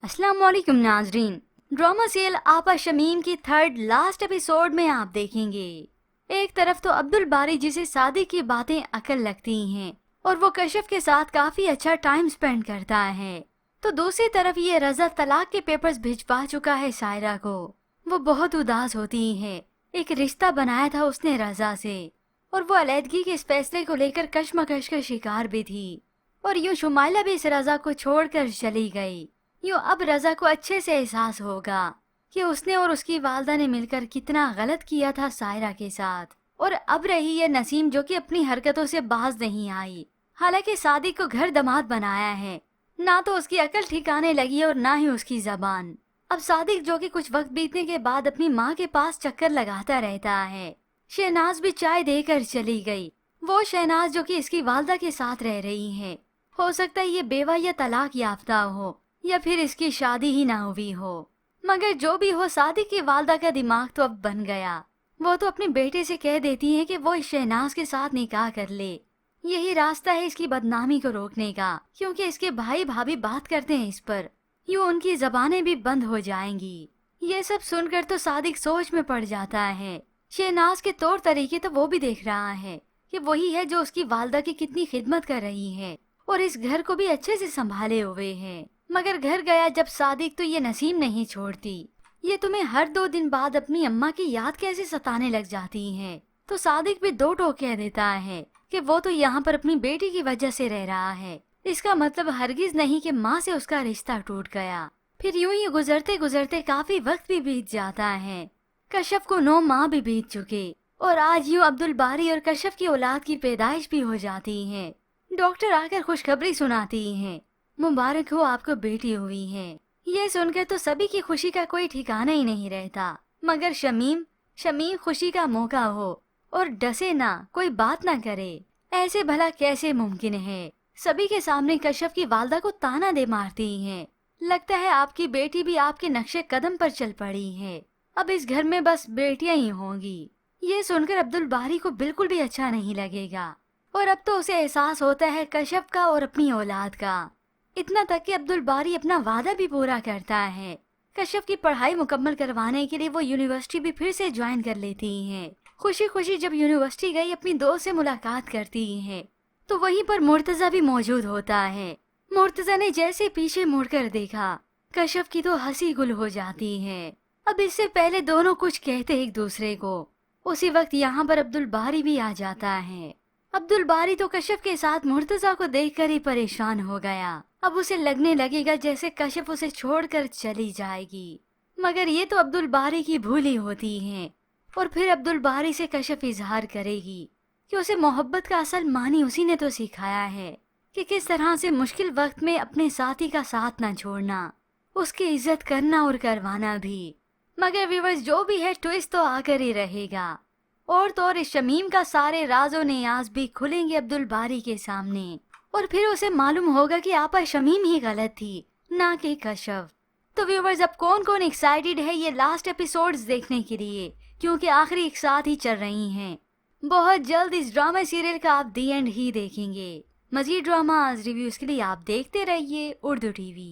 अस्सलाम वालेकुम नाजरीन। ड्रामा सीरियल आपा शमीम की थर्ड लास्ट एपिसोड में आप देखेंगे। एक तरफ तो अब्दुल बारी जिसे शादी की बातें अकल लगती हैं और वो कशिफ के साथ काफी अच्छा टाइम स्पेंड करता है, तो दूसरी तरफ ये रजा तलाक के पेपर्स भिजवा चुका है सायरा को। वो बहुत उदास होती है। एक रिश्ता बनाया था उसने रजा से और वो अलहदगी के इस फैसले को लेकर कश्मकश का शिकार भी थी। और यूं शुमाइला भी इस रजा को छोड़कर चली गई। यूं अब रजा को अच्छे से एहसास होगा कि उसने और उसकी वालदा ने मिलकर कितना गलत किया था सायरा के साथ। और अब रही ये नसीम जो कि अपनी हरकतों से बाज नहीं आई। हालांकि सादिक को घर दामाद बनाया है, ना तो उसकी अकल ठिकाने लगी और ना ही उसकी जबान। अब सादिक जो कि कुछ वक्त बीतने के बाद अपनी माँ के पास चक्कर लगाता रहता है। शहनाज भी चाय देकर चली गई। वो शहनाज जो कि इसकी वालदा के साथ रह रही है। हो सकता है ये बेवा या तलाक याफ्ता हो या फिर इसकी शादी ही ना हुई हो, मगर जो भी हो सादिक की वालदा का दिमाग तो अब बन गया। वो तो अपने बेटे से कह देती है कि वो इस शहनाज के साथ निकाह कर ले। यही रास्ता है इसकी बदनामी को रोकने का, क्योंकि इसके भाई भाभी बात करते हैं इस पर, यूं उनकी जबानें भी बंद हो जाएंगी। ये सब सुनकर तो सादिक सोच में पड़ जाता है। शहनाज के तौर तरीके तो वो भी देख रहा है कि वही है जो उसकी वालदा की कितनी खिदमत कर रही है और इस घर को भी अच्छे से संभाले हुए है। मगर घर गया जब सादिक तो ये नसीम नहीं छोड़ती। ये तुम्हें हर 2 दिन बाद अपनी अम्मा की याद कैसे सताने लग जाती है। तो सादिक भी दो टोक कह देता है कि वो तो यहाँ पर अपनी बेटी की वजह से रह रहा है। इसका मतलब हरगिज नहीं कि माँ से उसका रिश्ता टूट गया। फिर यूं ही गुजरते गुजरते काफी वक्त भी बीत जाता है। कशफ को 9 माह भी बीत चुके और आज यूं अब्दुल बारी और कशफ की औलाद की पैदाइश भी हो जाती है। डॉक्टर आकर खुशखबरी सुनाती है, मुबारक हो आपको बेटी हुई है। ये सुनकर तो सभी की खुशी का कोई ठिकाना ही नहीं रहता। मगर शमीम खुशी का मौका हो और डसे ना, कोई बात ना करे, ऐसे भला कैसे मुमकिन है। सभी के सामने कशफ की वालदा को ताना दे मारती हैं। लगता है आपकी बेटी भी आपके नक्शे कदम पर चल पड़ी है। अब इस घर में बस बेटियां ही होंगी। ये सुनकर अब्दुल बारी को बिल्कुल भी अच्छा नहीं लगेगा और अब तो उसे एहसास होता है कशफ का और अपनी औलाद का। इतना तक कि अब्दुल बारी अपना वादा भी पूरा करता है। कशफ की पढ़ाई मुकम्मल करवाने के लिए वो यूनिवर्सिटी भी फिर से ज्वाइन कर लेती हैं। खुशी खुशी जब यूनिवर्सिटी गई अपनी दोस्त से मुलाकात करती हैं, तो वहीं पर मुर्तजा भी मौजूद होता है। मुर्तजा ने जैसे पीछे मुड़कर देखा, कशफ की तो हंसी गुल हो जाती है। अब इससे पहले दोनों कुछ कहते एक दूसरे को, उसी वक्त यहाँ पर अब्दुल बारी भी आ जाता है। अब्दुल बारी तो कशफ के साथ मुर्तजा को देखकर ही परेशान हो गया। अब उसे लगने लगेगा जैसे कशफ उसे छोड़कर चली जाएगी, मगर ये तो अब्दुल बारी की भूल ही होती है। और फिर अब्दुल बारी से कशफ इजहार करेगी कि उसे मोहब्बत का असल मानी उसी ने तो सिखाया है कि किस तरह से मुश्किल वक्त में अपने साथी का साथ ना छोड़ना, उसकी इज्जत करना और करवाना भी। मगर व्यूअर्स जो भी है, ट्विस्ट तो आकर ही रहेगा। और तो और इस शमीम का सारे राजो नियाज भी खुलेंगे अब्दुल बारी के सामने और फिर उसे मालूम होगा कि आपा शमीम ही गलत थी, ना कि कशफ। तो व्यूवर्स अब कौन कौन एक्साइटेड है ये लास्ट एपिसोड्स देखने के लिए, क्योंकि आखिरी एक साथ ही चल रही हैं। बहुत जल्द इस ड्रामा सीरियल का आप दी एंड ही देखेंगे। मजीद ड्रामाज रिव्यूज के लिए आप देखते रहिए उर्दू टीवी।